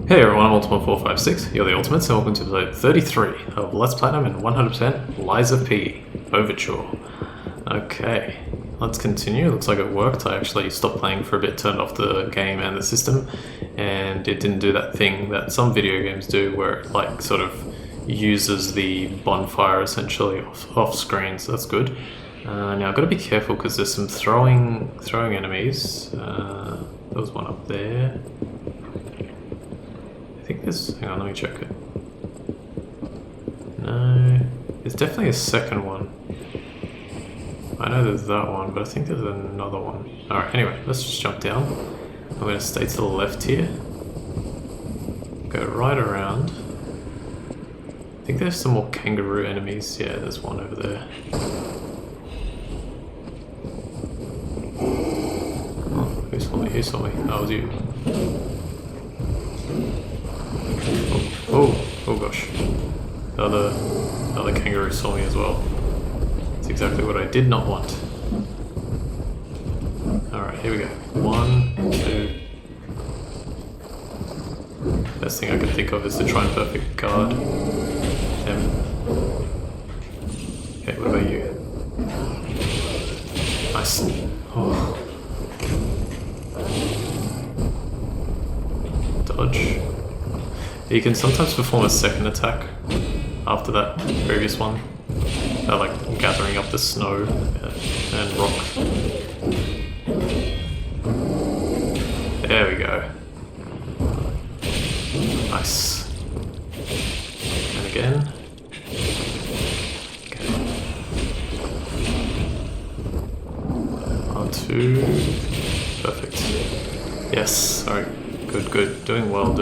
Hey everyone, I'm Ultimate456, you're the Ultimates, and welcome to episode 33 of Let's Platinum and 100% Lies of P Overture. Okay, let's continue. Looks like it worked. I actually stopped playing for a bit, turned off the game and the system, and it didn't do that thing that some video games do where it like sort of uses the bonfire essentially off screen, so that's good. Now I've got to be careful because there's some throwing enemies. There was one up there. I think there's... hang on, let me check it. No, there's definitely a second one. I know there's that one, but I think there's another one. Alright, anyway, let's just jump down. I'm going to stay to the left here. Go right around. I think there's some more kangaroo enemies. Yeah, there's one over there. Oh, who saw me? Who saw me? That was you. Oh gosh. The other kangaroo saw me as well. That's exactly what I did not want. Alright, here we go. 1, 2. Best thing I can think of is to try and perfect guard them. Okay, what about you? Nice. Oh. Dodge. You can sometimes perform a second attack after that previous one, like gathering up the snow and rock. There we go. Nice. And again. Okay. R2. Perfect. Yes. Alright. Good. Doing well.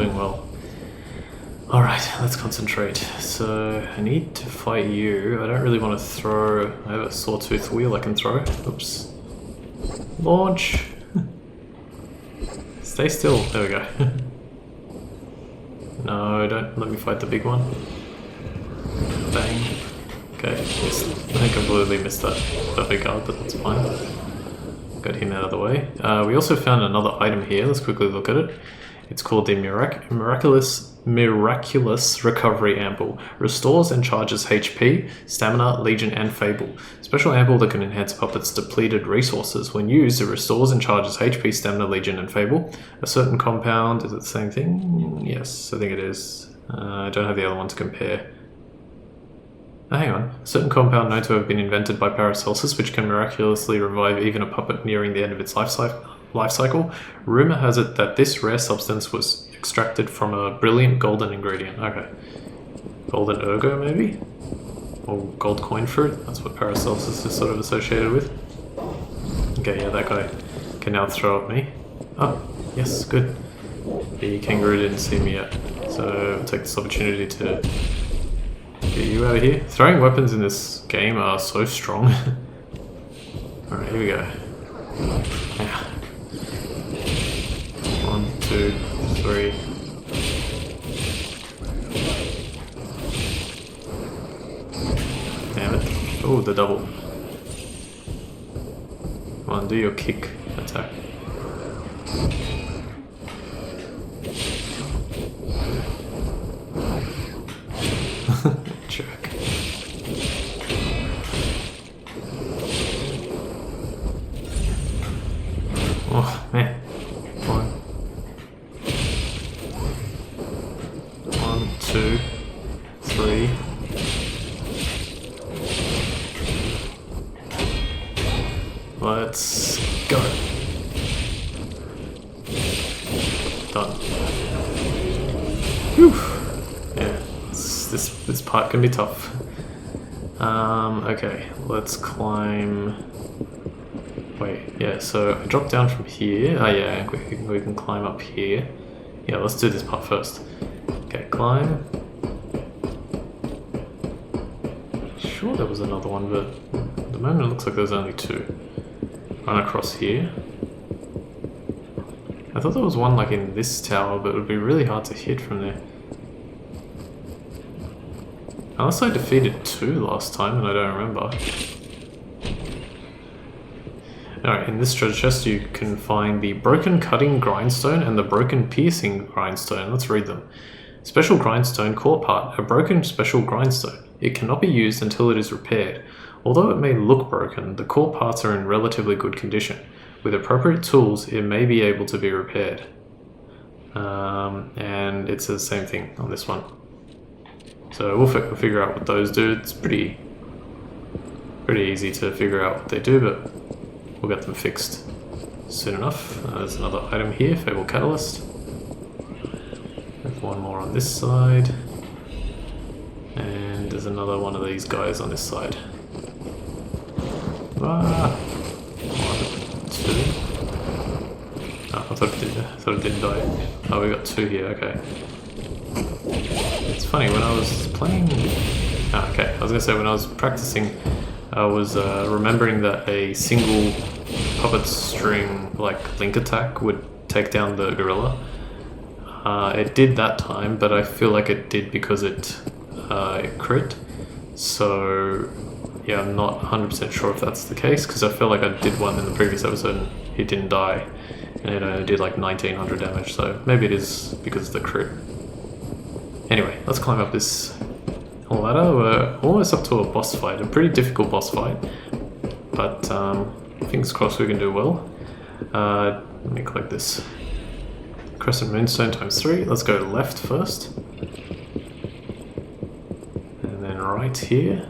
Alright, let's concentrate. So, I need to fight you. I don't really want to throw... I have a sawtooth wheel I can throw. Oops. Launch! Stay still. There we go. No, don't let me fight the big one. Bang. Okay, I completely missed that perfect guard, but that's fine. Got him out of the way. We also found another item here. Let's quickly look at it. It's called the Miraculous Recovery Ample. Restores and charges HP, Stamina, Legion, and Fable. Special ample that can enhance a puppet's depleted resources. When used, it restores and charges HP, Stamina, Legion, and Fable. A certain compound... is it the same thing? Yes, I think it is. I don't have the other one to compare. Oh, hang on. A certain compound known to have been invented by Paracelsus, which can miraculously revive even a puppet nearing the end of its life cycle. Rumor has it that this rare substance was extracted from a brilliant golden ingredient. Okay. Golden ergo, maybe? Or gold coin fruit? That's what Paracelsus is sort of associated with. Okay, yeah, that guy can now throw at me. Oh, yes, good. The kangaroo didn't see me yet, so I'll take this opportunity to get you out of here. Throwing weapons in this game are so strong. Alright, here we go. Yeah. 1, 2, 3. Damn it. Oh, the double. Come on, do your kick attack. Jerk. Oh, man. 1, 2, 3. Let's go. Done. Whew. Yeah, this part can be tough. Okay, let's climb. Wait, yeah, so I dropped down from here. Oh yeah, we can climb up here. Yeah, let's do this part first. Okay, climb. Sure there was another one, but at the moment it looks like there's only 2. Run across here. I thought there was one like in this tower, but it would be really hard to hit from there. Unless I defeated 2 last time and I don't remember. Alright, in this treasure chest you can find the broken cutting grindstone and the broken piercing grindstone. Let's read them. Special grindstone core part, a broken special grindstone. It cannot be used until it is repaired. Although it may look broken, the core parts are in relatively good condition. With appropriate tools, it may be able to be repaired. And it says the same thing on this one. So we'll figure out what those do. It's pretty easy to figure out what they do, but we'll get them fixed soon enough. There's another item here, Fable Catalyst. There's one more on this side. And there's another one of these guys on this side. Ah! One, two. Oh, I thought it didn't die. Oh, we got two here, okay. It's funny, when I was playing... Ah, okay, I was gonna say when I was practicing, I was remembering that a single puppet string, like, link attack would take down the gorilla. It did that time, but I feel like it did because it crit. So, yeah, I'm not 100% sure if that's the case, because I feel like I did one in the previous episode and he didn't die. And it only did like 1900 damage, so maybe it is because of the crit. Anyway, let's climb up this ladder. We're almost up to a boss fight, a pretty difficult boss fight. But fingers crossed we can do well. Let me collect this. Crescent Moonstone times 3. Let's go left first. And then right here.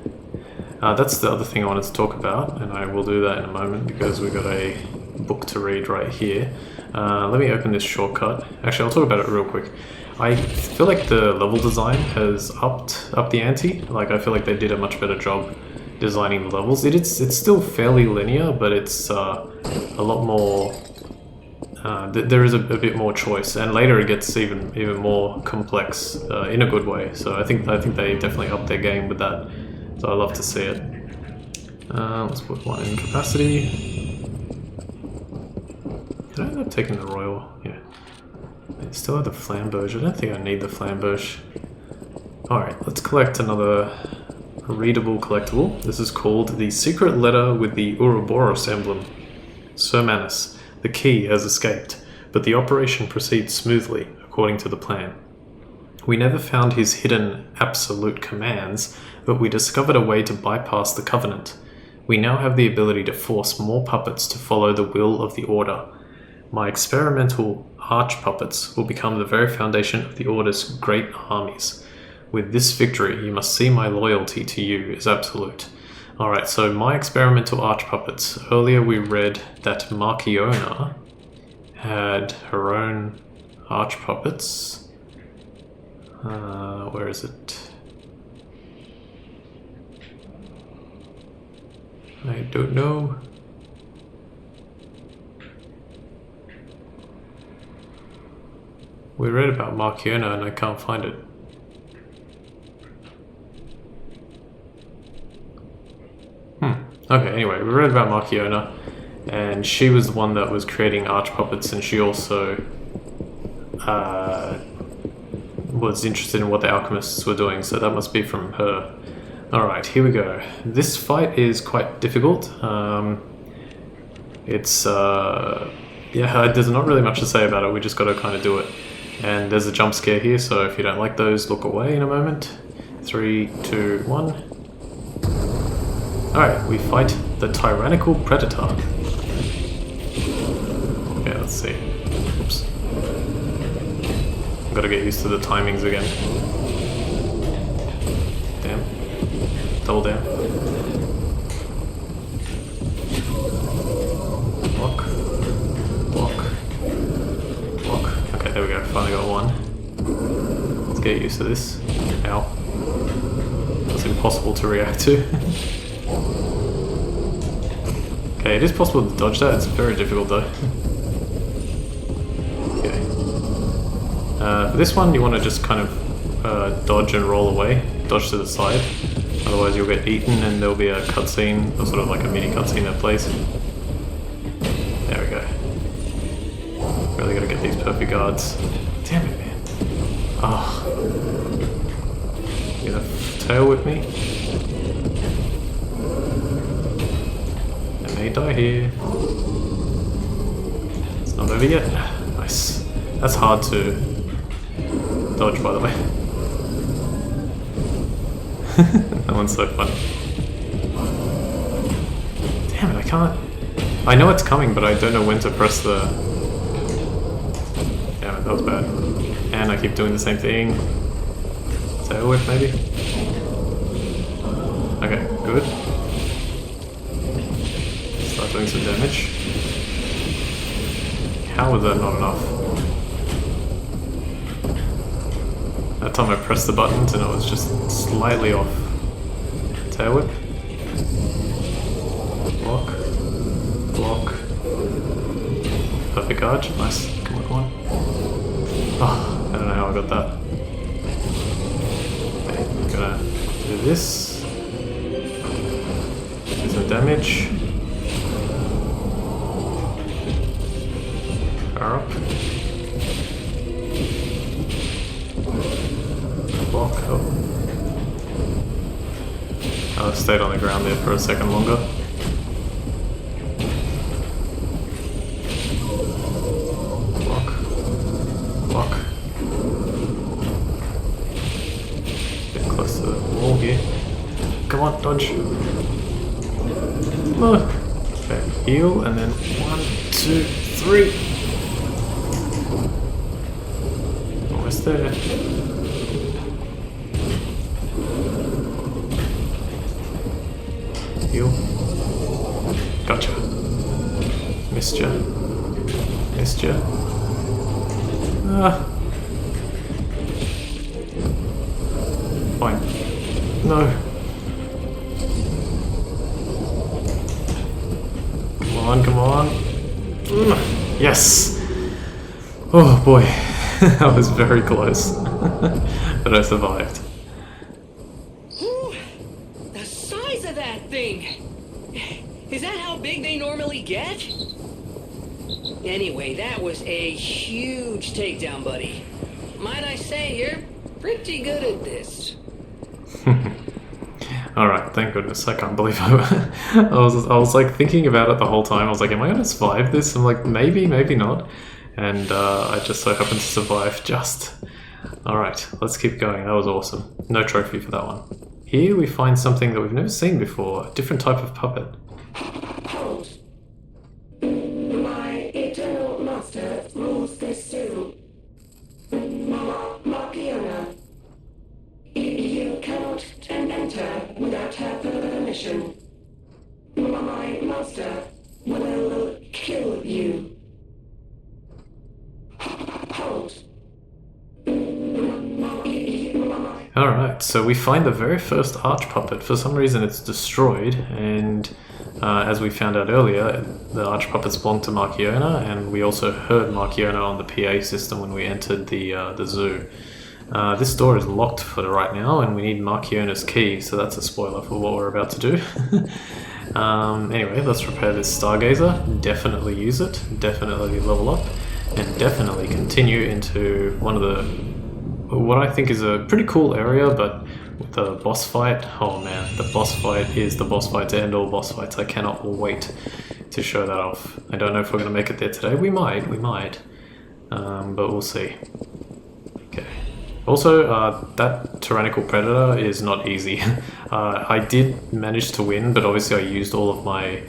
That's the other thing I wanted to talk about, and I will do that in a moment because we've got a book to read right here. Let me open this shortcut. Actually, I'll talk about it real quick. I feel like the level design has upped the ante. Like, I feel like they did a much better job designing the levels. It's still fairly linear, but it's a lot more. There is a bit more choice, and later it gets even more complex in a good way. So I think they definitely upped their game with that. So I love to see it. Let's put one in capacity. Did I end up taking the royal? Yeah. I still have the flamberge. I don't think I need the flamberge. Alright, let's collect another readable collectible. This is called The Secret Letter with the Ouroboros Emblem. Sir Manus, the key has escaped, but the operation proceeds smoothly, according to the plan. We never found his hidden absolute commands, but we discovered a way to bypass the Covenant. We now have the ability to force more puppets to follow the will of the Order. My experimental arch-puppets will become the very foundation of the Order's great armies. With this victory, you must see my loyalty to you is absolute. Alright, so my experimental arch-puppets. Earlier we read that Markiona had her own arch-puppets. Where is it? I don't know. We read about Markiona and I can't find it. Okay, anyway, we read about Markiona, and she was the one that was creating arch puppets, and she also was interested in what the alchemists were doing, so that must be from her. Alright, here we go. This fight is quite difficult. Yeah, there's not really much to say about it, we just gotta kind of do it. And there's a jump scare here, so if you don't like those, look away in a moment. 3, 2, 1. Alright, we fight the Tyrannical Predator. Okay, let's see. Oops. Gotta get used to the timings again. Damn. Double down. Block. Block. Block. Okay, there we go. Finally got one. Let's get used to this. Ow. That's impossible to react to. Okay, it is possible to dodge that. It's very difficult though. Okay. For this one, you want to just kind of dodge and roll away. Dodge to the side. Otherwise you'll get eaten and there'll be a cutscene, or sort of like a mini cutscene that plays. There we go. Really gotta get these perfect guards. Damn it, man. Oh. You gonna tail with me? I may die here. Not over yet. Nice. That's hard to dodge, by the way. That one's so funny. Damn it, I can't... I know it's coming, but I don't know when to press the... Damn it, that was bad. And I keep doing the same thing. Tail whip, maybe? Okay, good. Start doing some damage. How was that not enough? That time I pressed the buttons and it was just slightly off. Tail whip. Block. Block. Perfect arch. Nice. Come on, come on. Oh, I don't know how I got that. Okay, I'm gonna do this. Do some damage. Power up. Block. Oh. I stayed on the ground there for a second longer. Block. Block. Get close to the wall here. Come on, dodge. Oh. Okay, heal, and then 1, 2, 3. Almost there. Heal. Gotcha. Missed ya. Missed ya. Ah. Fine. No. Come on, come on. Yes! Oh boy. That was very close. But I survived. The size of that thing! Is that how big they normally get? Anyway, that was a huge takedown, buddy. Might I say, you're pretty good at this. Alright, thank goodness. I can't believe I was like thinking about it the whole time. I was like, am I going to survive this? I'm like, maybe, maybe not. And I just so happened to survive just. Alright, let's keep going. That was awesome. No trophy for that one. Here we find something that we've never seen before. A different type of puppet. Hold. My eternal master rules this zoo. Markiona. You cannot enter without her permission. My master will kill you. Hold. Alright, so we find the very first arch puppet. For some reason it's destroyed, and as we found out earlier, the arch puppets belong to Markiona, and we also heard Markiona on the PA system when we entered the zoo. This door is locked for right now, and we need Markiona's key, so that's a spoiler for what we're about to do. Anyway, let's repair this Stargazer, definitely use it, definitely level up, and definitely continue into one of the what I think is a pretty cool area, but with the boss fight, oh man, the boss fight is the boss fight to end all boss fights. I cannot wait to show that off. I don't know if we're going to make it there today. We might, but we'll see. Okay. Also, that tyrannical predator is not easy. I did manage to win, but obviously I used all of my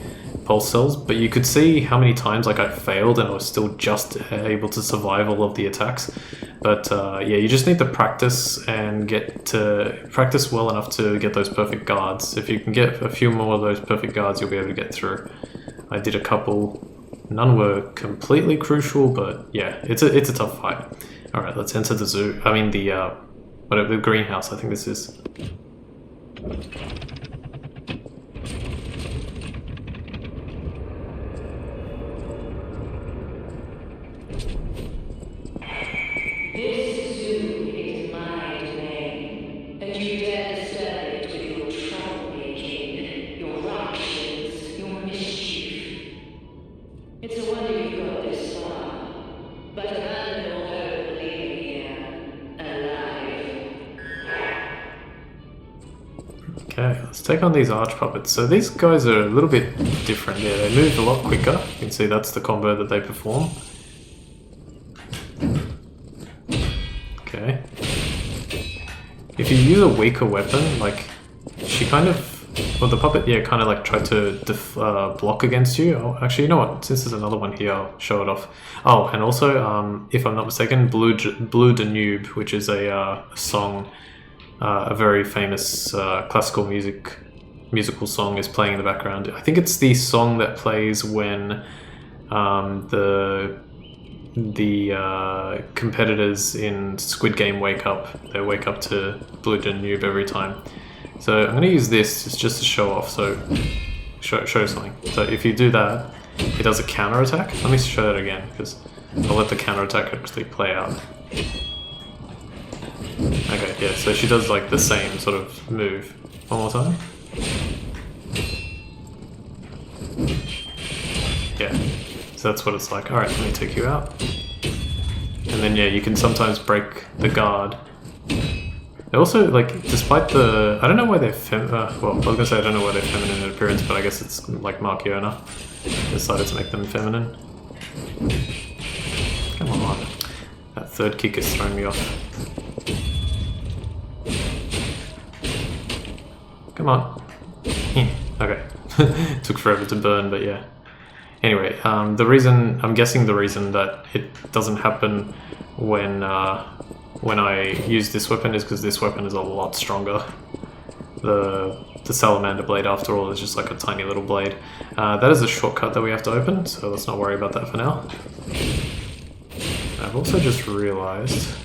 pulse cells, but you could see how many times like I failed and I was still just able to survive all of the attacks. But yeah, you just need to practice and get to practice well enough to get those perfect guards. If you can get a few more of those perfect guards, you'll be able to get through. I did a couple. None were completely crucial, but yeah, it's a tough fight. All right, let's enter the zoo. I mean the whatever, the greenhouse. I think this is. This zoo is my domain, and you dare disturb it with your troublemaking, your ructions, your mischief. It's a wonder you got this far, but abandon all hope of leaving here alive. Okay, let's take on these arch puppets. So these guys are a little bit different. Yeah, they move a lot quicker. You can see that's the combo that they perform. if you use a weaker weapon, like she kind of, well, the Puppeteer kind of like tried to block against you. Oh, actually, you know what? Since there's another one here, I'll show it off. Oh, and also, if I'm not mistaken, Blue Danube, which is a song, a very famous classical musical song, is playing in the background. I think it's the song that plays when the competitors in Squid Game wake up. They wake up to Blue Danube every time. So I'm going to use this just to show off, so show something. So if you do that, it does a counter attack. Let me show that again, because I'll let the counter attack actually play out. Okay, yeah, so she does like the same sort of move. One more time. Yeah, so that's what it's like. Alright, let me take you out. And then yeah, you can sometimes break the guard. They also, like, despite the... I don't know why they're well, I was gonna say I don't know why they're feminine in appearance, but I guess it's like Markiona decided to make them feminine. Come on. That third kick is throwing me off. Come on. Okay. Took forever to burn, but yeah. Anyway, I'm guessing the reason that it doesn't happen when I use this weapon is because this weapon is a lot stronger. The salamander blade, after all, is just like a tiny little blade. That is a shortcut that we have to open, so let's not worry about that for now. I've also just realized...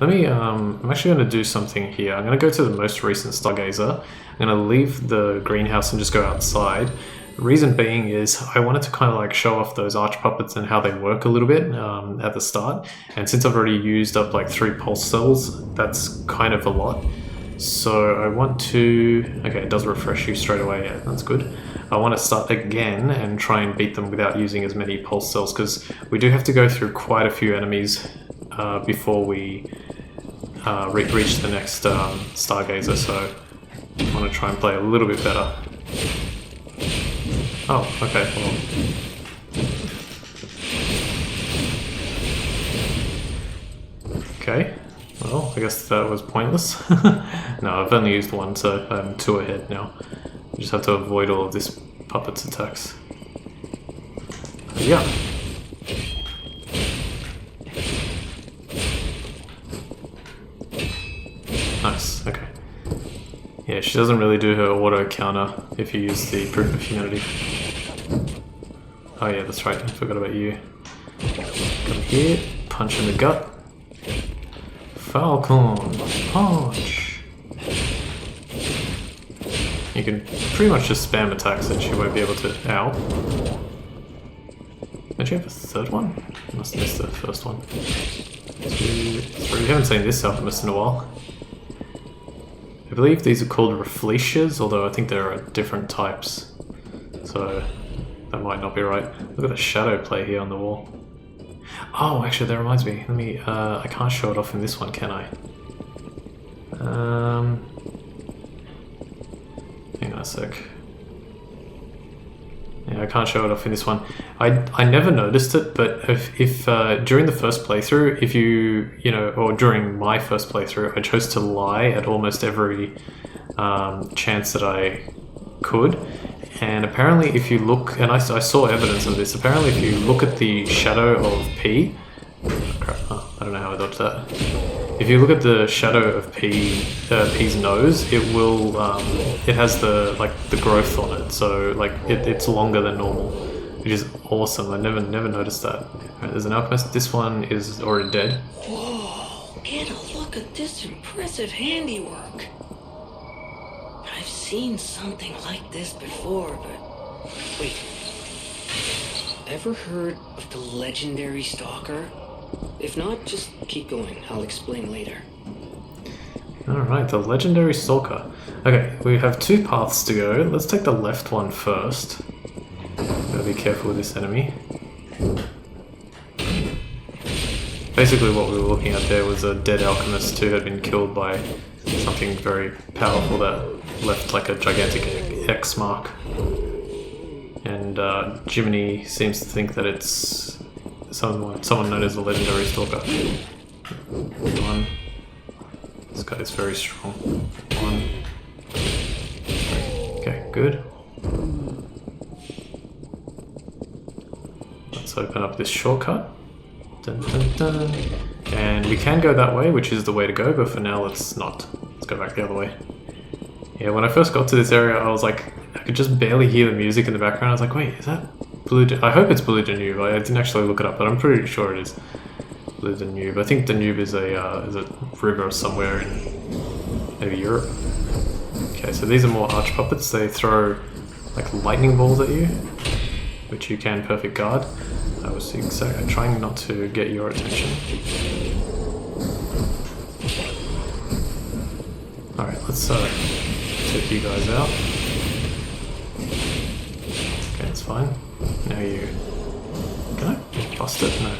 Let me, I'm actually going to do something here. I'm going to go to the most recent Stargazer. I'm going to leave the greenhouse and just go outside. The reason being is I wanted to kind of like show off those arch puppets and how they work a little bit at the start. And since I've already used up like 3 pulse cells, that's kind of a lot. So I want to... Okay, it does refresh you straight away. Yeah, that's good. I want to start again and try and beat them without using as many pulse cells, because we do have to go through quite a few enemies before we reach the next Stargazer, so I want to try and play a little bit better. Oh, okay, well... Okay, well, I guess that was pointless. No, I've only used one, so I'm 2 ahead now. I just have to avoid all of this puppet's attacks. Yeah. Nice, okay. Yeah, she doesn't really do her auto counter if you use the Proof of Humanity. Oh yeah, that's right, I forgot about you. Come here, punch in the gut. Falcon, punch! You can pretty much just spam attacks and she won't be able to... Ow. Don't you have a third one? I must have missed the first one. 2, 3. We haven't seen this Alchemist in a while. I believe these are called Refletias, although I think there are different types. So that might not be right. Look at the shadow play here on the wall. Oh, actually that reminds me. Let me... I can't show it off in this one, can I? Hang on a sec. Yeah, I can't show it off in this one. I never noticed it, but if during the first playthrough, if you know, or during my first playthrough, I chose to lie at almost every chance that I could. And apparently if you look, and I saw evidence of this, apparently if you look at the shadow of P... Oh, crap. Oh, I don't know how I dodged that. If you look at the shadow of P's nose, it will, it has the growth on it, so like it's longer than normal, which is awesome. I never noticed that. Right, there's an alchemist. This one is already dead. Whoa! Get a look at this impressive handiwork. I've seen something like this before, but wait. Ever heard of the legendary stalker? If not, just keep going. I'll explain later. Alright, the legendary stalker. Okay, we have 2 paths to go. Let's take the left one first. Gotta be careful with this enemy. Basically what we were looking at there was a dead alchemist who had been killed by something very powerful that left like a gigantic X mark. And and Jiminy seems to think that it's someone known as the legendary stalker. 1. This guy is very strong. 1. Okay, good. Let's open up this shortcut. Dun, dun, dun. And we can go that way, which is the way to go, but for now let's not. Let's go back the other way. Yeah, when I first got to this area, I was like, I could just barely hear the music in the background. I was like, wait, is that Blue I hope it's Blue Danube. I didn't actually look it up, but I'm pretty sure it is Blue Danube. I think Danube is a river somewhere in maybe Europe. Okay, so these are more arch puppets. They throw like lightning balls at you, which you can perfect guard. I was trying not to get your attention. Alright, let's take you guys out. Okay, that's fine. Now you... Can I bust it? No.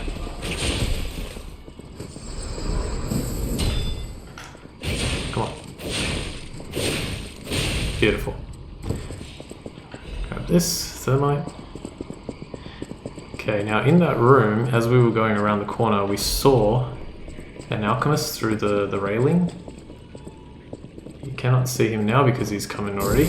Come on. Beautiful. Grab this, thermite. Okay, now in that room, as we were going around the corner, we saw an alchemist through the railing. You cannot see him now because he's come in already.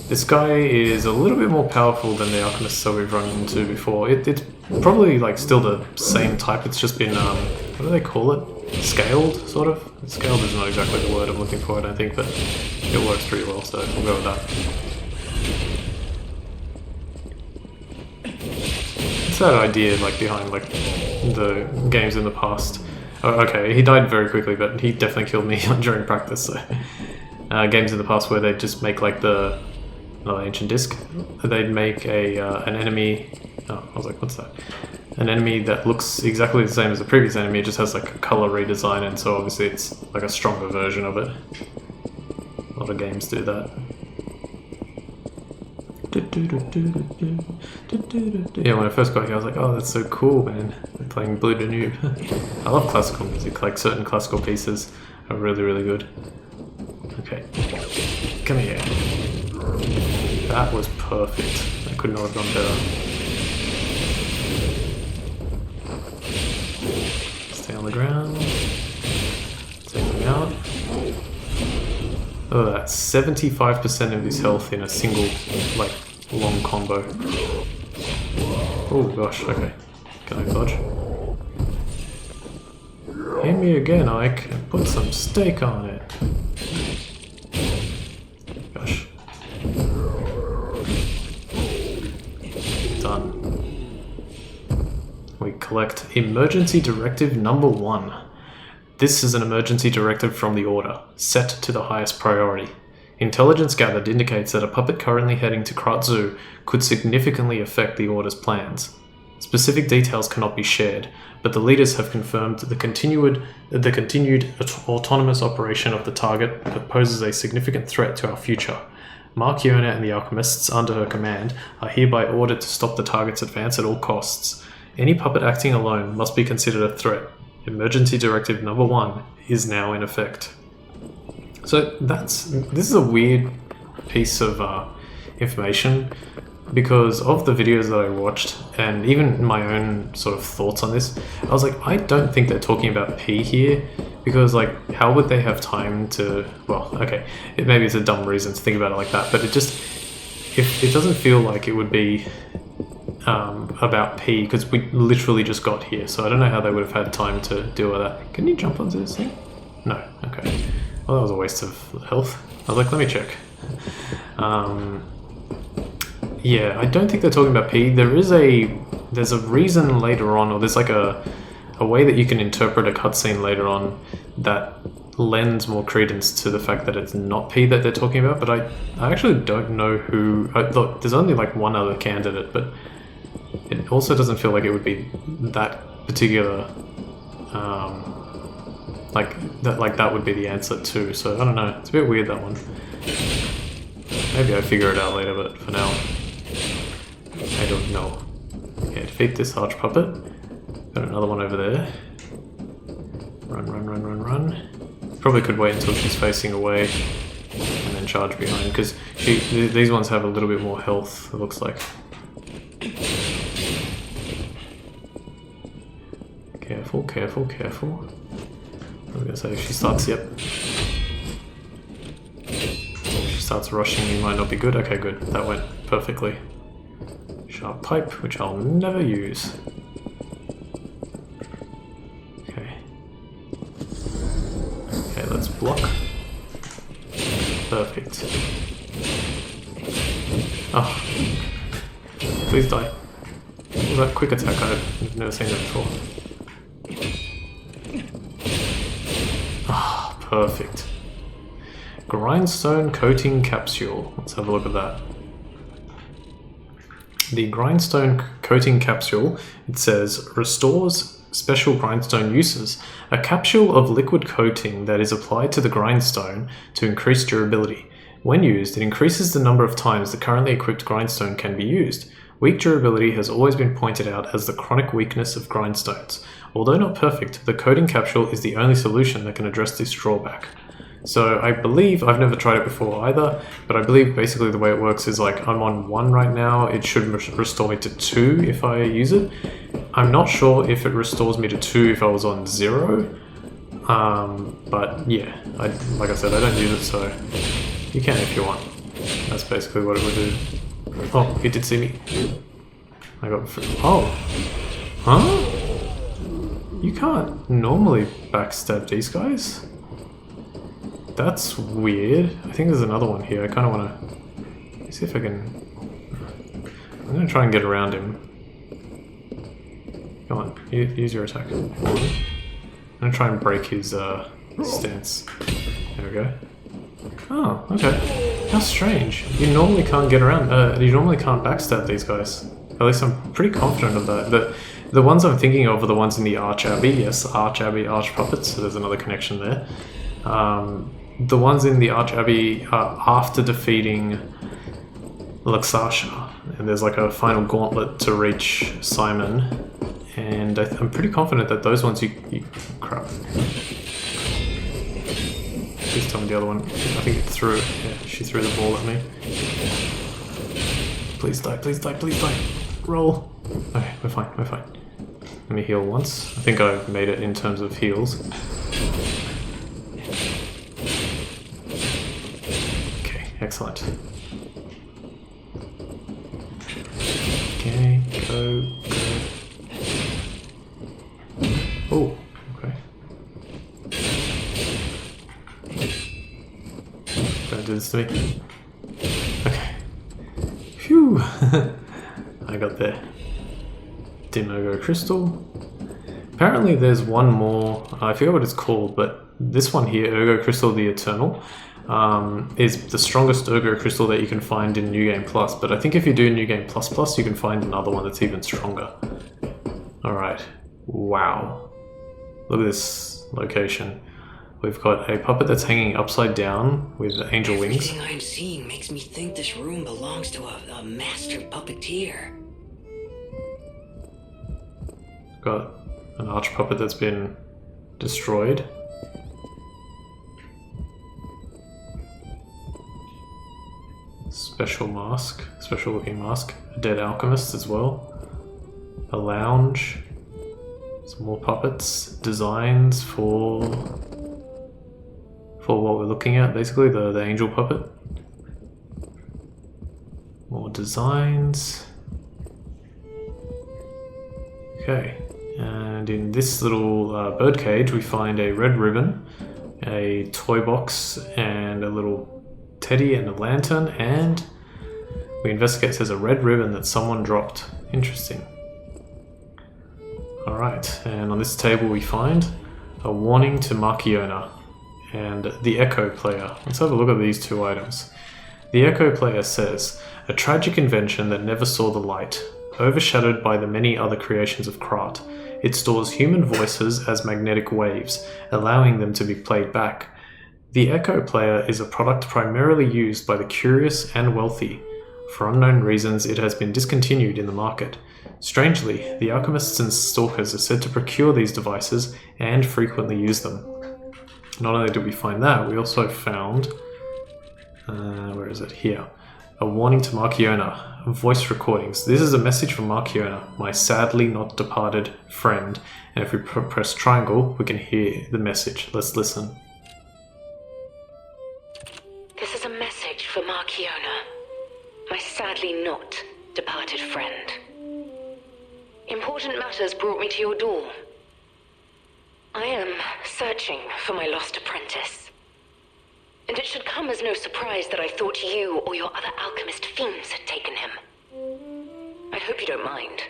This guy is a little bit more powerful than the alchemists that we've run into before. It's probably like still the same type, it's just been, what do they call it? Scaled, sort of? Scaled is not exactly the word I'm looking for, I don't think, but it works pretty well, so we'll go with that. It's that idea like behind like the games in the past. Oh, okay, he died very quickly, but he definitely killed me during practice, so... games in the past where they just make like the... Another ancient disc. They'd make an enemy... Oh, I was like, what's that? An enemy that looks exactly the same as the previous enemy, it just has like a color redesign, and so obviously it's like a stronger version of it. A lot of games do that. Yeah, when I first got here I was like, oh, that's so cool, man. They're playing Blue Danube. I love classical music, like certain classical pieces are really, really good. Okay, come here. That was perfect. I could not have done better. Stay on the ground. Take him out. Oh, that's 75% of his health in a single, like, long combo. Oh gosh, okay. Can I dodge? Hit me again, Ike, and put some steak on it. Gosh. Done. We collect Emergency Directive Number 1. This is an emergency directive from the Order, set to the highest priority. Intelligence gathered indicates that a puppet currently heading to Krat Zoo could significantly affect the Order's plans. Specific details cannot be shared, but the leaders have confirmed the continued autonomous operation of the target poses a significant threat to our future. Markiona and the Alchemists, under her command, are hereby ordered to stop the target's advance at all costs. Any puppet acting alone must be considered a threat. Emergency Directive Number 1 is now in effect. So this is a weird piece of information, because of the videos that I watched and even my own sort of thoughts on this, I was like, I don't think they're talking about P here, because like, how would they have time to, well, okay, maybe it's a dumb reason to think about it like that, but it doesn't feel like it would be about P, because we literally just got here, so I don't know how they would have had time to deal with that. Can you jump onto this thing? No, okay. Well, that was a waste of health. I was like, let me check. Yeah, I don't think they're talking about P. There's a reason later on, or there's like a way that you can interpret a cutscene later on that lends more credence to the fact that it's not P that they're talking about, but I actually don't know who... Look, there's only like one other candidate, but it also doesn't feel like it would be that particular... that would be the answer too, so I don't know. It's a bit weird, that one. Maybe I'll figure it out later, but for now, I don't know. Okay, defeat this arch puppet. Got another one over there. Run, run, run, run, run. Probably could wait until she's facing away and then charge behind, because these ones have a little bit more health, it looks like. Careful, careful, careful. I was gonna say, if she starts, yep. If she starts rushing, you might not be good. Okay, good. That went perfectly. Sharp pipe, which I'll never use. Okay. Okay, let's block. Perfect. Oh. Please die. What was that quick attack? I've never seen that before. Ah, perfect. Grindstone coating capsule. Let's have a look at that. The grindstone coating capsule, it says, restores special grindstone uses. A capsule of liquid coating that is applied to the grindstone to increase durability. When used, it increases the number of times the currently equipped grindstone can be used. Weak durability has always been pointed out as the chronic weakness of grindstones. Although not perfect, the coating capsule is the only solution that can address this drawback. So I believe, I've never tried it before either, but I believe basically the way it works is like I'm on 1 right now, it should restore me to 2 if I use it. I'm not sure if it restores me to 2 if I was on 0, but yeah, like I said, I don't use it, so you can if you want. That's basically what it would do. Oh, he did see me. I got... Oh! Huh? You can't normally backstab these guys? That's weird. I think there's another one here. I kind of want to see if I can... I'm going to try and get around him. Come on, use your attack. I'm going to try and break his stance. There we go. Oh, okay. How strange. You normally can't get around, you normally can't backstab these guys. At least I'm pretty confident of that. The ones I'm thinking of are the ones in the Arch Abbey. Yes, Arch Abbey, Arch Puppets, so there's another connection there. The ones in the Arch Abbey are after defeating Luxasha, and there's like a final gauntlet to reach Simon, and I'm pretty confident that those ones you crap. Please tell me the other one. I think it threw it. Yeah, she threw the ball at me. Please die, please die, please die. Roll. Okay, we're fine, we're fine. Let me heal once. I think I made it in terms of heals. Okay, excellent. Okay, go. Oh, okay. Don't do this to me. Okay. Phew! I got there. Dim Ergo Crystal. Apparently there's one more, I forget what it's called, but this one here, Ergo Crystal the Eternal, is the strongest Ergo Crystal that you can find in New Game Plus, but I think if you do New Game Plus Plus, you can find another one that's even stronger. Alright. Wow. Look at this location. We've got a puppet that's hanging upside down with angel wings. Everything I'm seeing makes me think this room belongs to a master puppeteer. Got an arch puppet that's been destroyed. Special mask, special looking mask. A dead alchemist as well. A lounge. Some more puppets. Designs for what we're looking at, basically, the angel puppet. More designs. Okay, and in this little bird cage we find a red ribbon, a toy box, and a little teddy and a lantern, and we investigate. It says a red ribbon that someone dropped. Interesting. Alright, and on this table we find a warning to Markiona and the Echo Player. Let's have a look at these two items. The Echo Player says, a tragic invention that never saw the light. Overshadowed by the many other creations of Krat, it stores human voices as magnetic waves, allowing them to be played back. The Echo Player is a product primarily used by the curious and wealthy. For unknown reasons, it has been discontinued in the market. Strangely, the Alchemists and Stalkers are said to procure these devices and frequently use them. Not only did we find that, we also found... where is it? Here. A warning to Markiona. Voice recordings. This is a message from Markiona, my sadly not departed friend. And if we press triangle, we can hear the message. Let's listen. This is a message for Markiona, my sadly not departed friend. Important matters brought me to your door. I am searching for my lost apprentice. And it should come as no surprise that I thought you or your other alchemist fiends had taken him. I hope you don't mind,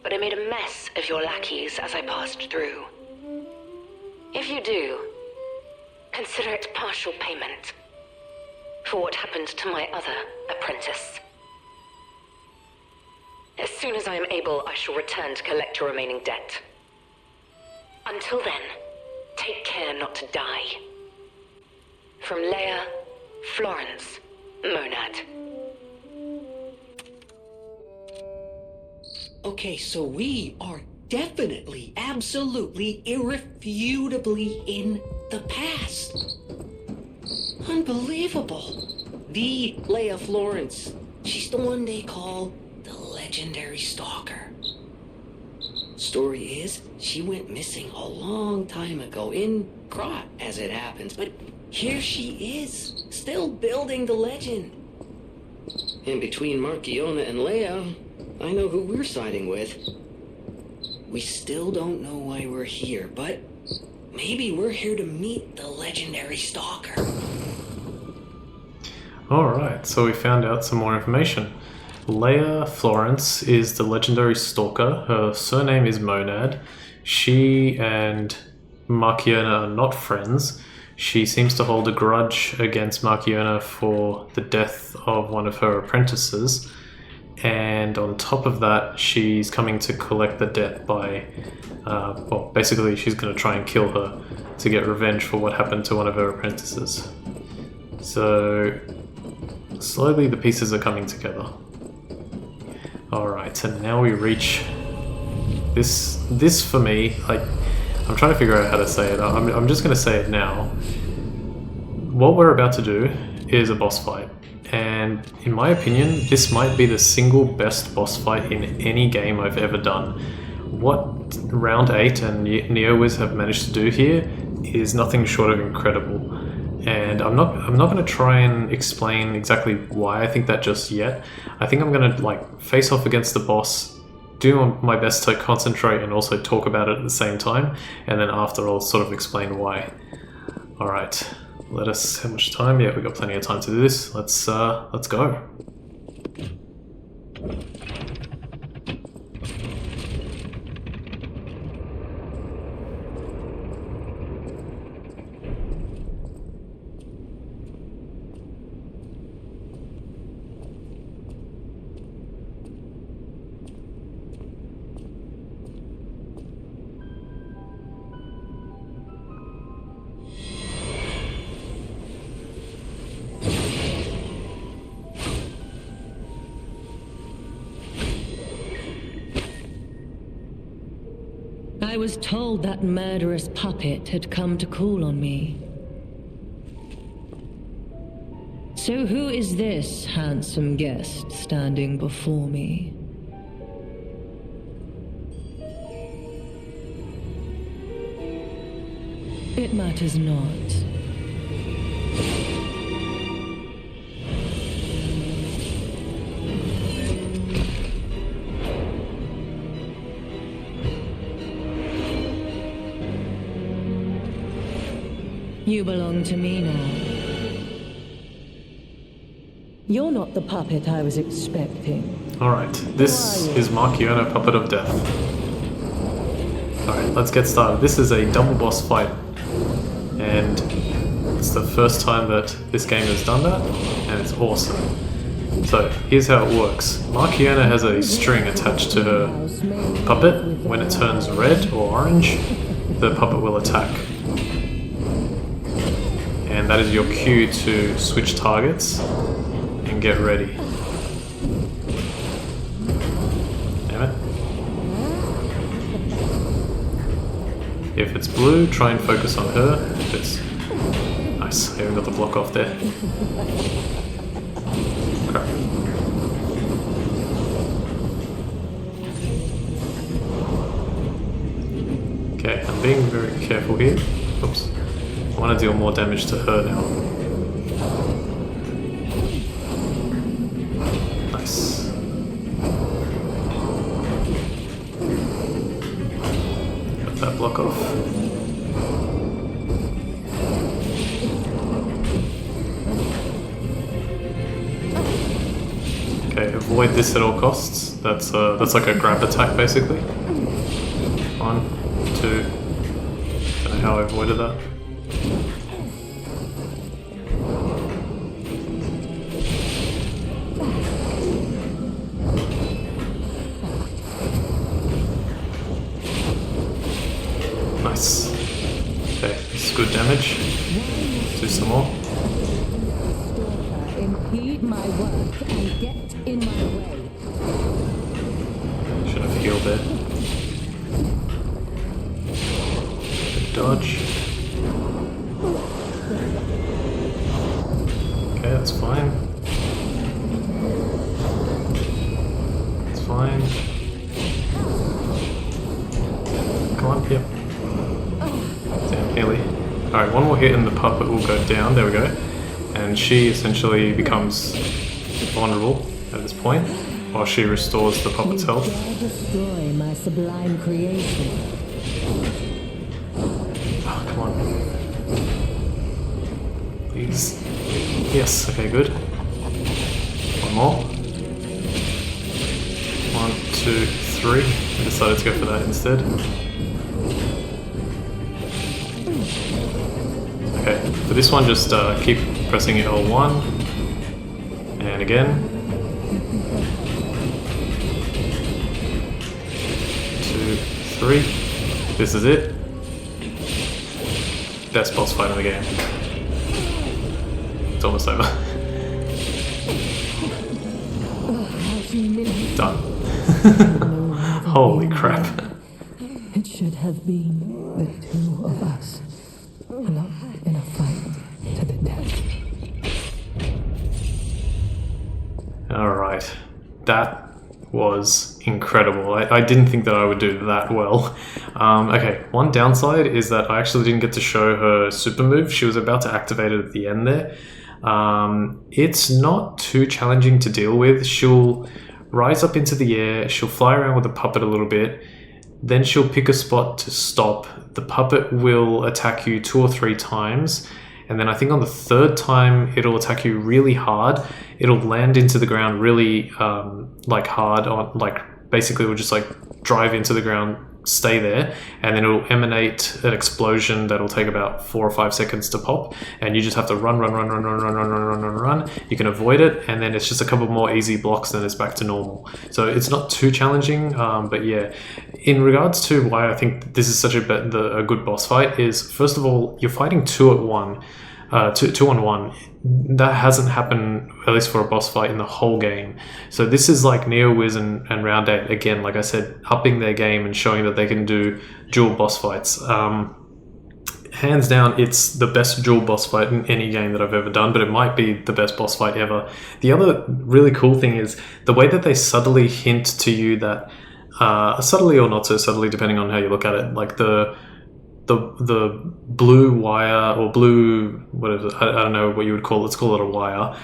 but I made a mess of your lackeys as I passed through. If you do, consider it partial payment for what happened to my other apprentice. As soon as I am able, I shall return to collect your remaining debt. Until then, take care not to die. From Leia, Florence, Monad. Okay, so we are definitely, absolutely, irrefutably in the past. Unbelievable. The Leia Florence. She's the one they call the legendary stalker. Story is, she went missing a long time ago in Krat, as it happens, but here she is, still building the legend. And between Markiona and Leia, I know who we're siding with. We still don't know why we're here, but maybe we're here to meet the legendary stalker. Alright, so we found out some more information. Leia Florence is the legendary stalker. Her surname is Monad. She and Markiona are not friends. She seems to hold a grudge against Markiona for the death of one of her apprentices. And on top of that, she's coming to collect the debt by, well, basically she's going to try and kill her to get revenge for what happened to one of her apprentices. So slowly the pieces are coming together. Alright, and now we reach this for me, I'm trying to figure out how to say it. I'm just going to say it now. What we're about to do is a boss fight. And in my opinion, this might be the single best boss fight in any game I've ever done. What Round 8 and NeoWiz have managed to do here is nothing short of incredible. And I'm not going to try and explain exactly why I think that just yet. I think I'm going to face off against the boss, do my best to concentrate and also talk about it at the same time, and then after I'll sort of explain why. Alright, let us, how much time? Yeah, we've got plenty of time to do this. Let's go. I was told that murderous puppet had come to call on me. So who is this handsome guest standing before me? It matters not. You belong to me now. You're not the puppet I was expecting. Alright, this is Markiona, Puppet of Death. Alright, let's get started. This is a double boss fight. And it's the first time that this game has done that, and it's awesome. So, here's how it works. Markiona has a string attached to her puppet. When it turns red or orange, the puppet will attack. And that is your cue to switch targets and get ready. Damn it. If it's blue, try and focus on her. If it's... Nice, I even got the block off there. crap. Okay, I'm being very careful here. Oops. I want to deal more damage to her now. Nice. Got that block off. Okay, avoid this at all costs. That's like a grab attack basically. 1, 2. Don't know how I avoided that. Nice. Okay, this is good damage. Do some more. Impede my work and get in my way. Should have healed there. Dodge. Okay, that's fine. It's fine. Come on, yep. Damn, Haley. Alright, one more hit and the puppet will go down. There we go. And she essentially becomes vulnerable at this point while she restores the puppet's health. Dare destroy my sublime creation. Oh, come on. Please. Yes, okay, good. One more. 1, 2, 3. I decided to go for that instead. Okay, for this one, just keep pressing L1. And again. 2, 3. This is it. Best boss fight in the game. It's almost over. Done. Holy crap. It should have been the two of us, alone in a fight to the death. Alright. That was incredible. I didn't think that I would do that well. Okay, one downside is that I actually didn't get to show her super move. She was about to activate it at the end there. It's not too challenging to deal with. She'll rise up into the air, she'll fly around with the puppet a little bit, then she'll pick a spot to stop. The puppet will attack you 2 or 3 times, and then I think on the 3rd time it'll attack you really hard. It'll land into the ground really like hard, on like basically it will just like drive into the ground, stay there, and then it'll emanate an explosion that'll take about 4 or 5 seconds to pop, and you just have to run. You can avoid it, and then it's just a couple more easy blocks, then it's back to normal. So it's not too challenging, but yeah. In regards to why I think this is such a good boss fight is, first of all, you're fighting 2 on 1. That hasn't happened, at least for a boss fight, in the whole game. So this is like NeoWiz and Round 8, again, like I said, upping their game and showing that they can do dual boss fights. Hands down, it's the best dual boss fight in any game that I've ever done, but it might be the best boss fight ever. The other really cool thing is the way that they subtly hint to you that, subtly or not so subtly, depending on how you look at it, like the blue wire or blue, whatever, I don't know what you would call it, let's call it a wire.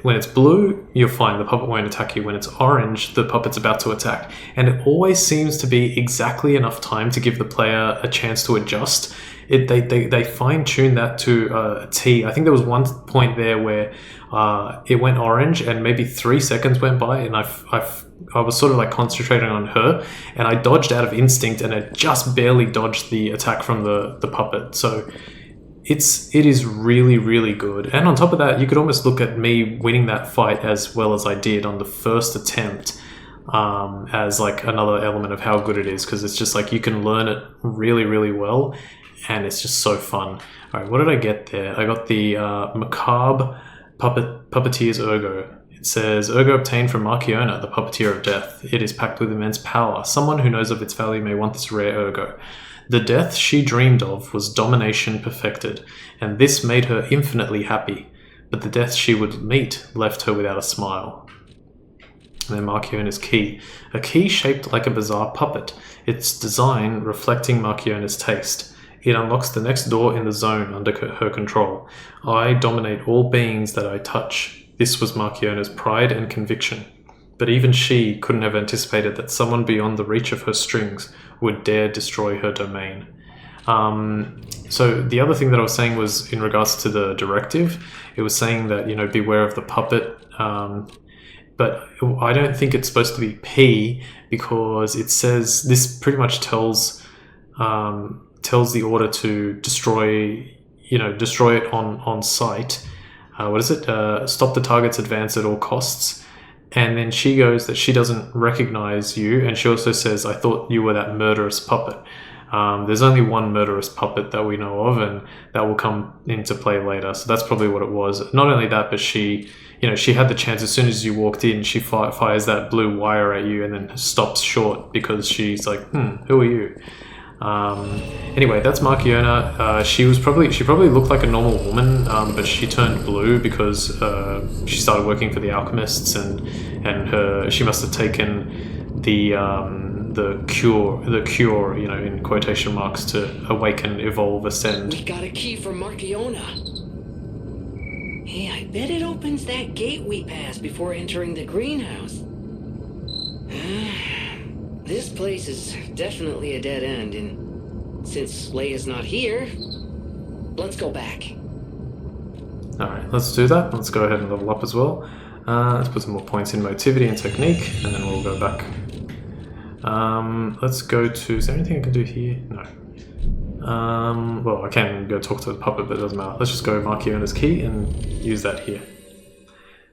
When it's blue, you're fine, the puppet won't attack you. When it's orange, the puppet's about to attack. And it always seems to be exactly enough time to give the player a chance to adjust. They fine-tune that to a T. I think there was one point there where it went orange and maybe 3 seconds went by, and I was sort of like concentrating on her, and I dodged out of instinct, and it just barely dodged the attack from the puppet. So it is really, really good. And on top of that, you could almost look at me winning that fight as well as I did on the first attempt, as like another element of how good it is, because it's just like you can learn it really, really well, and it's just so fun. All right, what did I get there? I got the macabre Puppeteer's Ergo. It says, Ergo obtained from Markiona, the Puppeteer of Death. It is packed with immense power. Someone who knows of its value may want this rare Ergo. The death she dreamed of was domination perfected, and this made her infinitely happy. but the death she would meet left her without a smile. And then Markiona's key. A key shaped like a bizarre puppet, its design reflecting Markiona's taste. It unlocks the next door in the zone under her control. I dominate all beings that I touch. This was Markiona's pride and conviction. But even she couldn't have anticipated that someone beyond the reach of her strings would dare destroy her domain. So the other thing that I was saying was in regards to the directive, it was saying that, you know, beware of the puppet. But I don't think it's supposed to be P, because it says this pretty much tells the order to destroy it on sight. What is it? Stop the target's advance at all costs. And then she goes that she doesn't recognize you, and she also says, I thought you were that murderous puppet. There's only one murderous puppet that we know of, and that will come into play later. So that's probably what it was. Not only that, but she had the chance as soon as you walked in, she fires that blue wire at you and then stops short because she's like, who are you? Anyway, that's Markiona. She probably looked like a normal woman, but she turned blue because she started working for the Alchemists, and she must have taken the cure, you know, in quotation marks, to awaken, evolve, ascend. We got a key from Markiona. Hey, I bet it opens that gate we passed before entering the greenhouse. This place is definitely a dead end, and since Leia's not here, let's go back. Alright, let's do that. Let's go ahead and level up as well. Let's put some more points in motivity and technique, and then we'll go back. Let's go to... Is there anything I can do here? No. Well, I can go talk to the puppet, but it doesn't matter. Let's just go Markiona's key and use that here.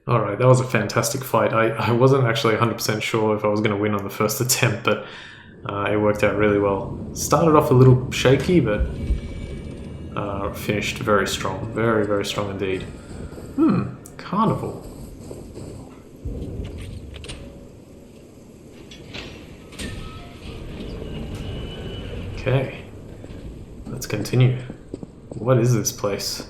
Alright, that was a fantastic fight. I wasn't actually 100% sure if I was going to win on the first attempt, but it worked out really well. Started off a little shaky, but finished very strong. Very, very strong indeed. Carnival. Okay, let's continue. What is this place?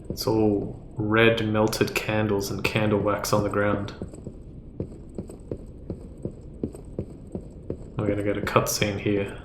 It's all red melted candles and candle wax on the ground. We're gonna get a cutscene here.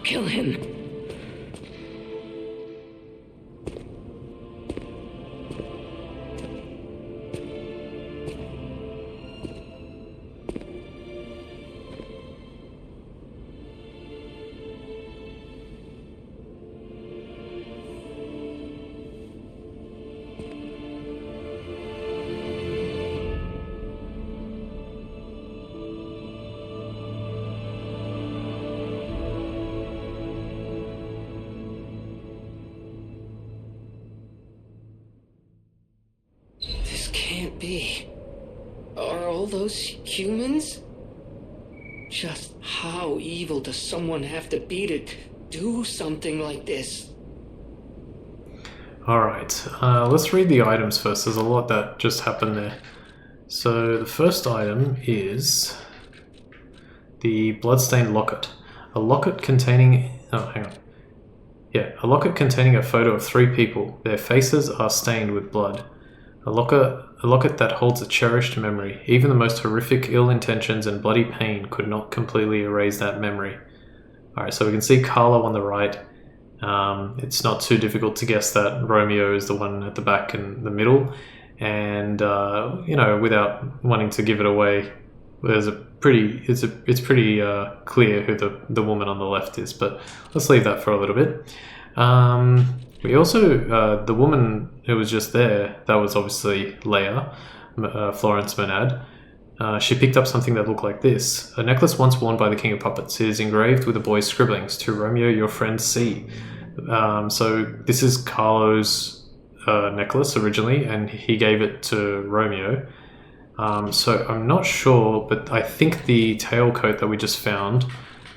Kill him. those humans? Just how evil does someone have to be to do something like this? Alright, let's read the items first. There's a lot that just happened there. So the first item is the bloodstained locket. A locket containing... oh, hang on. Yeah, a locket containing a photo of 3 people. Their faces are stained with blood. A locket that holds a cherished memory. Even the most horrific ill intentions and bloody pain could not completely erase that memory. Alright, so we can see Carlo on the right. It's not too difficult to guess that Romeo is the one at the back and the middle. And, you know, without wanting to give it away, there's it's pretty clear who the woman on the left is, but let's leave that for a little bit. We also, the woman who was just there, that was obviously Leia, Florence Monad. She picked up something that looked like this. A necklace once worn by the King of Puppets. It is engraved with the boy's scribblings. To Romeo, your friend C. So this is Carlo's necklace originally, and he gave it to Romeo. So I'm not sure, but I think the tailcoat that we just found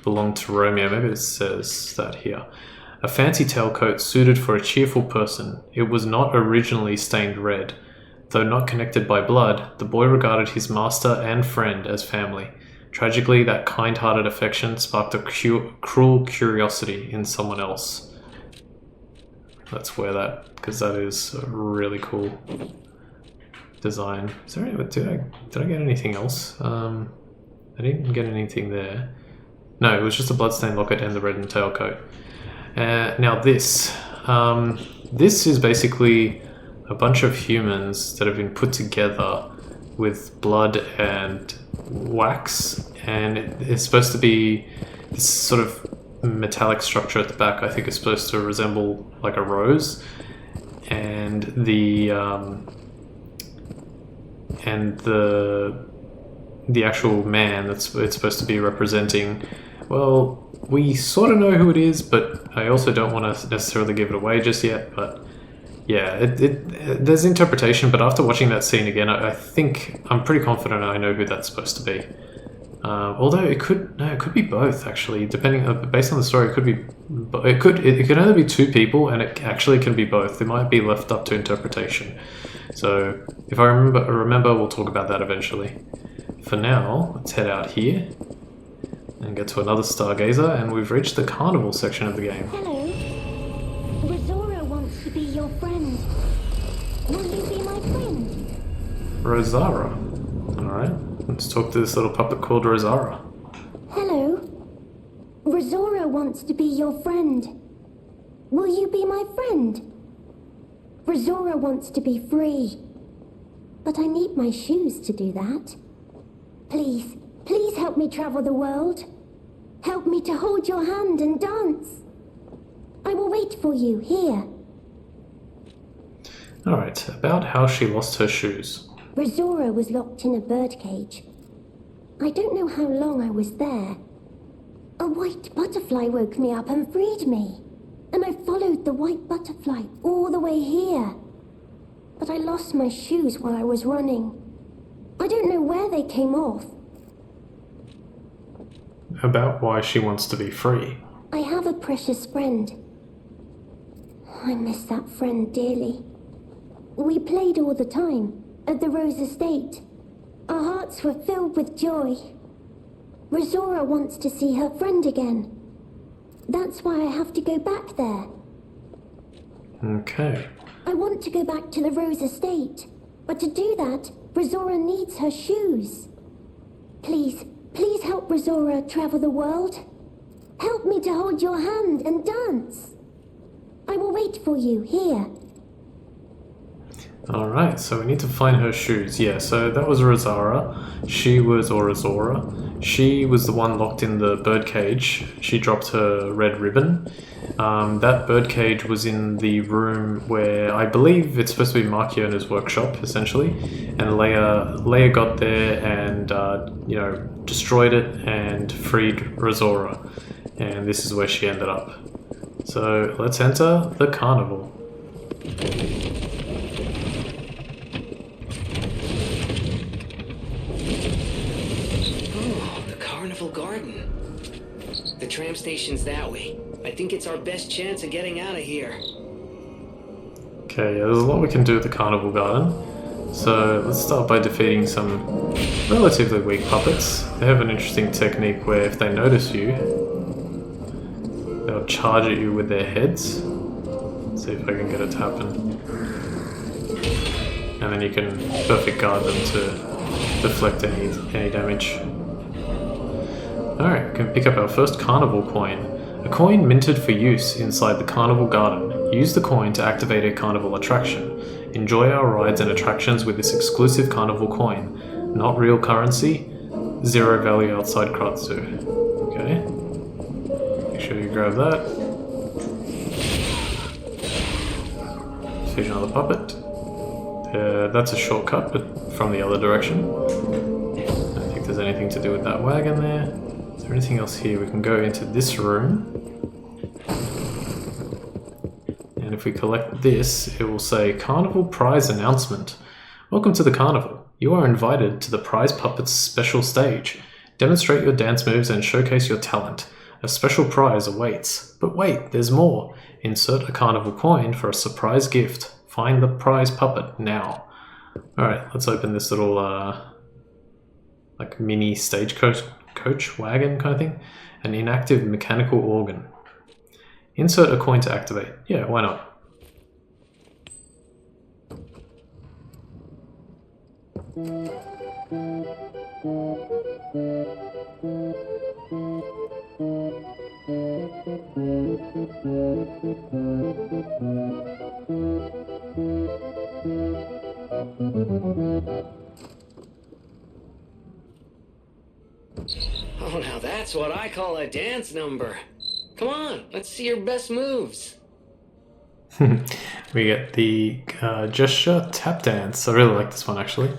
belonged to Romeo. Maybe it says that here. A fancy tailcoat suited for a cheerful person. It was not originally stained red. Though not connected by blood, the boy regarded his master and friend as family. Tragically, that kind-hearted affection sparked a cruel curiosity in someone else. Let's wear that, because that is a really cool design. Is there any, did I get anything else? I didn't get anything there. No, it was just a bloodstained locket and the red and tailcoat. Now this is basically a bunch of humans that have been put together with blood and wax, and it's supposed to be this sort of metallic structure at the back. I think it's supposed to resemble like a rose, and the actual man it's supposed to be representing, well, we sort of know who it is, but I also don't want to necessarily give it away just yet. But yeah, there's interpretation, but after watching that scene again, I think I'm pretty confident I know who that's supposed to be. Although it could be both actually, depending based on the story. It could only be 2 people, and it actually can be both. It might be left up to interpretation. So if I remember, we'll talk about that eventually. For now, let's head out here and get to another Stargazer, and we've reached the carnival section of the game. Hello. Rosora wants to be your friend. Will you be my friend? Rosara. Alright, let's talk to this little puppet called Rosara. Hello. Rosora wants to be your friend. Will you be my friend? Rosora wants to be free. But I need my shoes to do that. Please, please help me travel the world. Help me to hold your hand and dance. I will wait for you here. Alright, about how she lost her shoes. Rosora was locked in a birdcage. I don't know how long I was there. A white butterfly woke me up and freed me. And I followed the white butterfly all the way here. But I lost my shoes while I was running. I don't know where they came off. About why she wants to be free. I have a precious friend. I miss that friend dearly. We played all the time at the Rose Estate. Our hearts were filled with joy. Rosora wants to see her friend again. That's why I have to go back there. Okay. I want to go back to the Rose Estate. But to do that, Rosora needs her shoes. Please, please help Rosora travel the world. Help me to hold your hand and dance. I will wait for you here. Alright, so we need to find her shoes. Yeah, so that was Rosara. Rosora. She was the one locked in the birdcage. She dropped her red ribbon. That birdcage was in the room where I believe it's supposed to be Markiona's workshop, essentially. And Leia got there and, destroyed it and freed Rosora. And this is where she ended up. So let's enter the carnival. carnival garden. The tram station's that way. I think it's our best chance of getting out of here. Okay, yeah, there's a lot we can do at the carnival garden. So let's start by defeating some relatively weak puppets. They have an interesting technique where if they notice you, they'll charge at you with their heads. Let's see if I can get it to happen. And then you can perfect guard them to deflect any damage. Alright, we can pick up our first carnival coin. A coin minted for use inside the carnival garden. Use the coin to activate a carnival attraction. Enjoy our rides and attractions with this exclusive carnival coin. Not real currency, 0 value outside Krat Zoo. Okay. Make sure you grab that. Defeat another puppet. That's a shortcut, but from the other direction. I don't think there's anything to do with that wagon there. Is there anything else here? We can go into this room. And if we collect this, it will say Carnival Prize Announcement. Welcome to the carnival. You are invited to the Prize Puppets special stage. Demonstrate your dance moves and showcase your talent. A special prize awaits. But wait, there's more. Insert a carnival coin for a surprise gift. Find the prize puppet now. Alright, let's open this little like mini stagecoach wagon kind of thing. An inactive mechanical organ. Insert a coin to activate. Yeah, why not? Oh, now that's what I call a dance number. Come on, let's see your best moves. We get the gesture tap dance. I really like this one actually.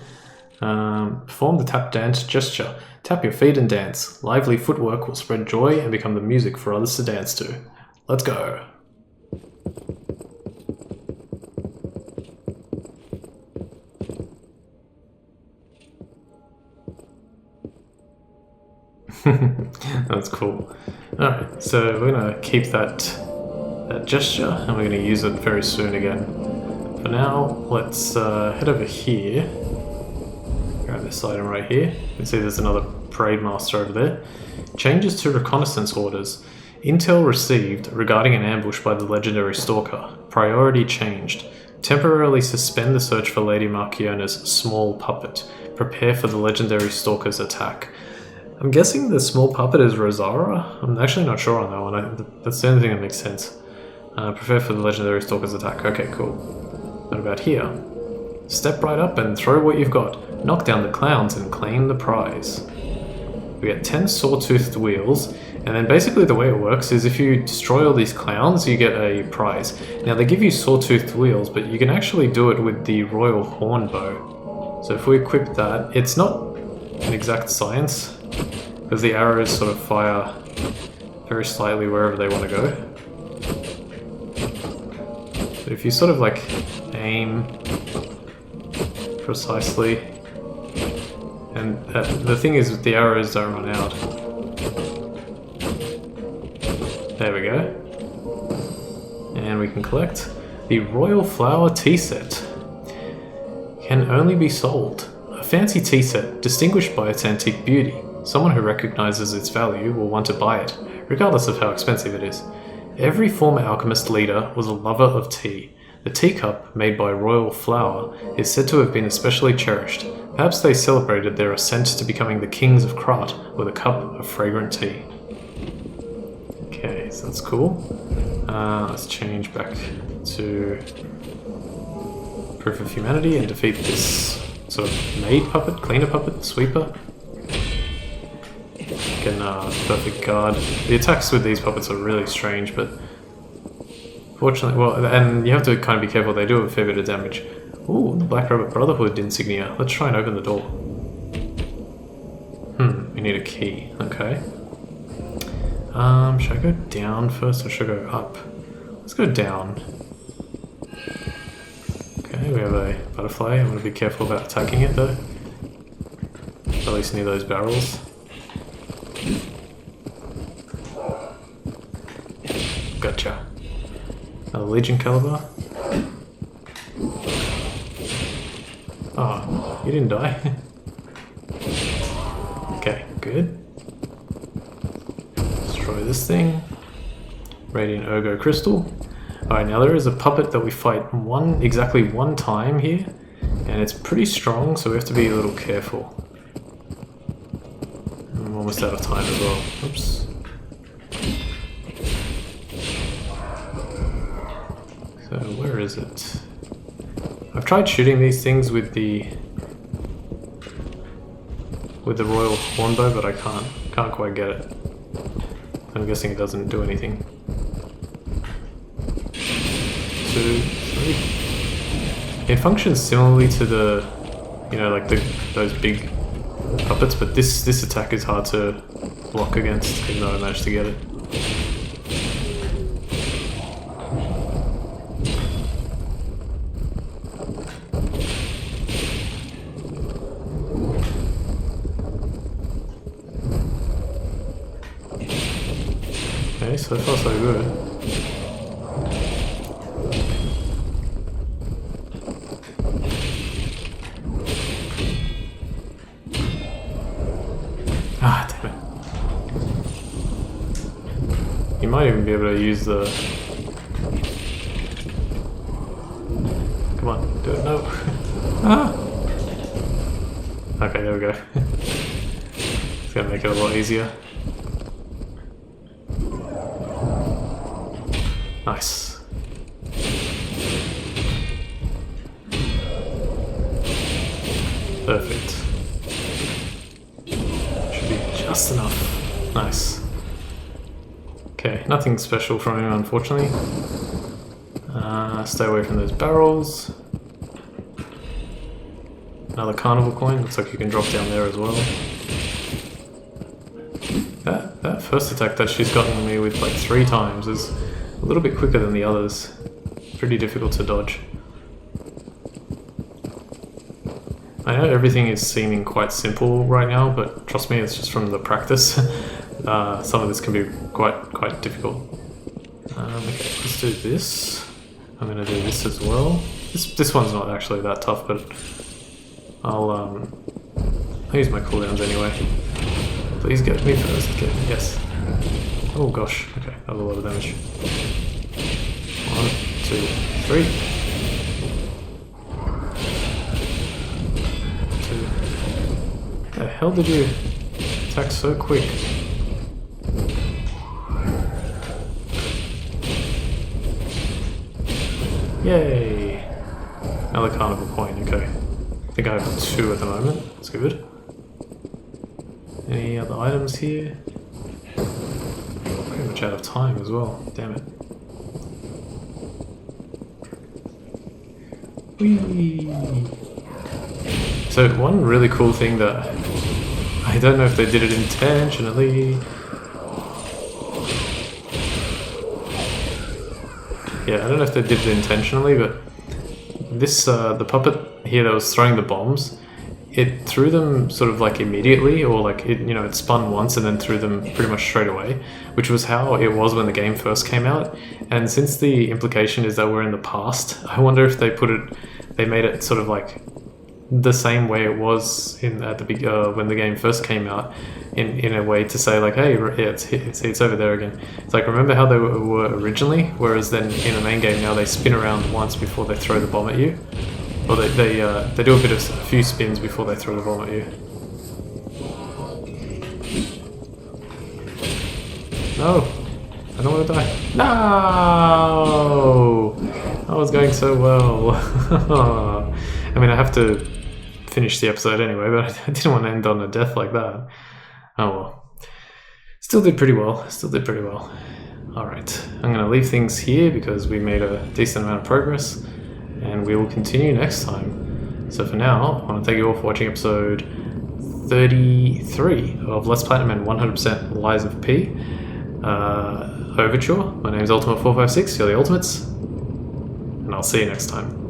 Perform the tap dance gesture. Tap your feet and dance. Lively footwork will spread joy and become the music for others to dance to. Let's go. That's cool. Alright, so we're going to keep that gesture and we're going to use it very soon again. For now, let's head over here. Grab this item right here. You can see there's another parade master over there. Changes to reconnaissance orders. Intel received regarding an ambush by the legendary stalker. Priority changed. Temporarily suspend the search for Lady Markiona's small puppet. Prepare for the legendary stalker's attack. I'm guessing the small puppet is Rosara? I'm actually not sure on that one. That's the only thing that makes sense. Prepare for the legendary stalker's attack. Okay, cool. What about here? Step right up and throw what you've got. Knock down the clowns and claim the prize. We get 10 saw-toothed wheels, and then basically the way it works is if you destroy all these clowns, you get a prize. Now they give you saw-toothed wheels, but you can actually do it with the royal horn bow. So if we equip that, it's not an exact science, because the arrows sort of fire very slightly wherever they want to go. But if you sort of like aim precisely, and the thing is the arrows don't run out. There we go. And we can collect the Royal Flower Tea Set. Can only be sold. A fancy tea set, distinguished by its antique beauty. Someone who recognizes its value will want to buy it, regardless of how expensive it is. Every former alchemist leader was a lover of tea. The teacup, made by Royal Flower, is said to have been especially cherished. Perhaps they celebrated their ascent to becoming the kings of Krat with a cup of fragrant tea. Okay, so that's cool. Let's change back to Proof of Humanity and defeat this sort of maid puppet, cleaner puppet, sweeper. Can perfect guard. The attacks with these puppets are really strange, but fortunately, well, and you have to kind of be careful, they do a fair bit of damage. Ooh, the Black Rabbit Brotherhood insignia. Let's try and open the door. We need a key. Okay. Should I go down first or should I go up? Let's go down. Okay, we have a butterfly. I want to be careful about attacking it though. At least near those barrels. Gotcha. Another Legion caliber. Oh, you didn't die. Okay, good. Destroy this thing. Radiant Ergo Crystal. Alright, now there is a puppet that we fight exactly one time here, and it's pretty strong, so we have to be a little careful. I'm almost out of time as well. Oops. So where is it? I've tried shooting these things with the Royal Hornbow, but I can't quite get it. I'm guessing it doesn't do anything. 2, 3. It functions similarly to the, like those big puppets, but this attack is hard to block against, even though I managed to get it. Okay, so far so good. Ah, damn it. You might even be able to use the... Come on, do it, no. Ah! Okay, there we go. It's gonna make it a lot easier. Nice. Perfect. Should be just enough. Nice. Okay, nothing special from him, unfortunately. Stay away from those barrels. Another carnival coin. Looks like you can drop down there as well. That first attack that she's gotten me with like 3 times is a little bit quicker than the others. Pretty difficult to dodge. I know everything is seeming quite simple right now, but trust me, it's just from the practice. Some of this can be quite difficult. Okay, let's do this. I'm gonna do this as well. This one's not actually that tough, but I'll use my cooldowns anyway. Please get me first. Okay, yes. Oh gosh. Okay, that was a lot of damage. 1, 2, 3. 2. The hell did you attack so quick? Yay! Another carnival coin, okay. I think I have 2 at the moment, that's good. Any other items here? Pretty much out of time as well, damn it. Whee! So one really cool thing that I don't know if they did it intentionally. Yeah, I don't know if they did it intentionally, but this the puppet here that was throwing the bombs, it threw them sort of like immediately, or like it spun once and then threw them pretty much straight away, which was how it was when the game first came out. And since the implication is that we're in the past, I wonder if they made it sort of like the same way it was when the game first came out, in a way to say like, hey, it's over there again. It's like, remember how they were originally, whereas then in the main game now they spin around once before they throw the bomb at you. Or they do a few spins before they throw the bomb at you. No! I don't want to die. No! I was going so well. I mean, I have to finish the episode anyway, but I didn't want to end on a death like that. Oh well. Still did pretty well. Alright, I'm going to leave things here because we made a decent amount of progress, and we will continue next time. So for now, I want to thank you all for watching episode 33 of Let's Platinum and 100% Lies of P. Overture. My name is Ultimate456, you're the Ultimates, and I'll see you next time.